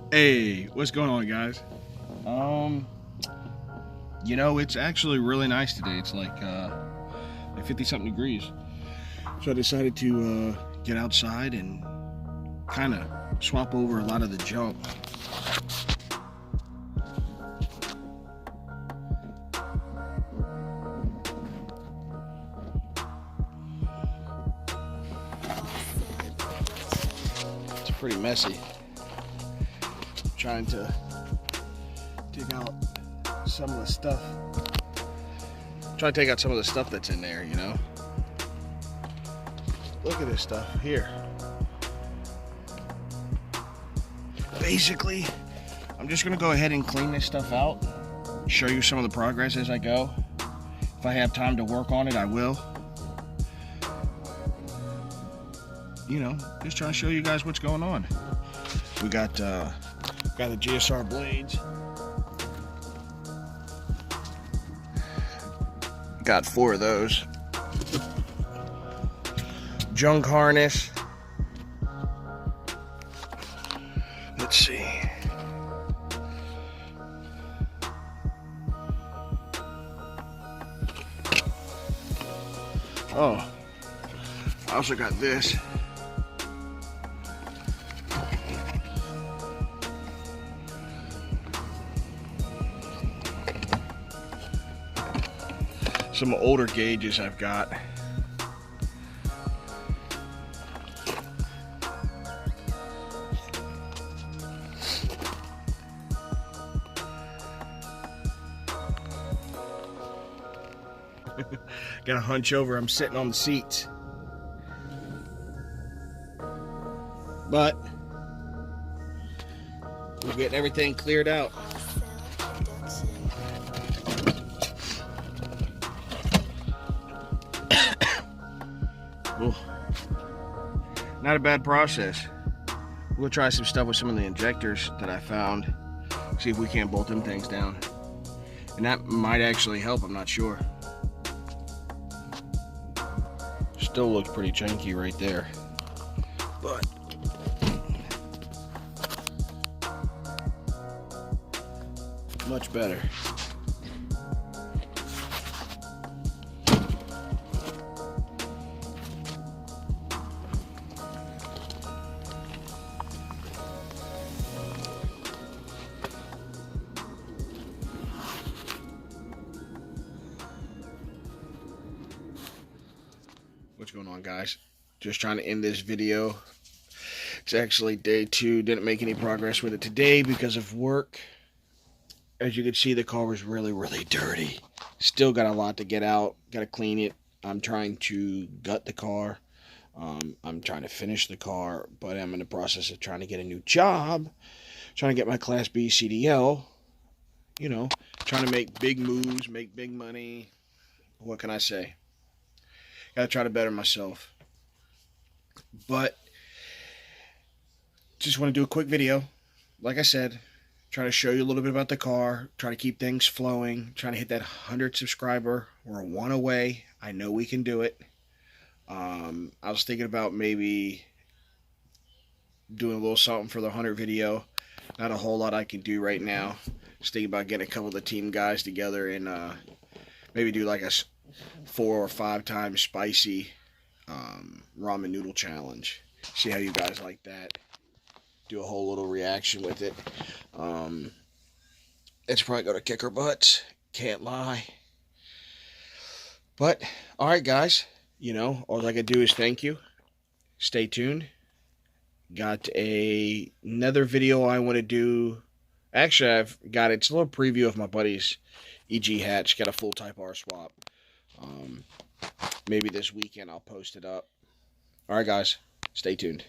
Hey, what's going on, guys? It's actually really nice today. It's like 50 something degrees. So I decided to get outside and kind of swap over a lot of the junk. It's pretty messy. Trying to dig out some of the stuff. Trying to take out some of the stuff that's in there, you know. Look at this stuff here. Basically, I'm just gonna go ahead and clean this stuff out, show you some of the progress as I go. If I have time to work on it, I will. You know, just trying to show you guys what's going on. We got the GSR blades. Got 4 of those. Junk harness. Let's see. Oh, I also got this. Some older gauges I've got. Got a hunch over, I'm sitting on the seats. But we're getting everything cleared out. Not a bad process. We'll try some stuff with some of the injectors that I found. See if we can't bolt them things down. And that might actually help, I'm not sure. Still looks pretty chunky right there. But much better. What's going on, guys? Just trying to end this video. It's actually day 2. Didn't make any progress with it today because of work. As you can see, the car was really dirty. Still got a lot to get out. Got to clean it. I'm trying to gut the car. I'm trying to finish the car, but I'm in the process of trying to get a new job. Trying to get my Class B CDL. You know, trying to make big moves, make big money. What can I say? Gotta try to better myself. But just want to do a quick video. Like I said, trying to show you a little bit about the car, trying to keep things flowing, trying to hit that 100 subscriber. We're 1 away. I know we can do it. I was thinking about maybe doing a little something for the 100 video. Not a whole lot I can do right now. Just thinking about getting a couple of the team guys together and maybe do like a 4 or 5 times spicy ramen noodle challenge. See how you guys like that. Do a whole little reaction with it. It's probably gonna kick our butts. Can't lie. But alright, guys. You know, all I can do is thank you. Stay tuned. Got another video I want to do. Actually, I've got it's a little preview of my buddy's EG hatch. Got a full Type R swap. Maybe this weekend I'll post it up. Alright, guys. Stay tuned.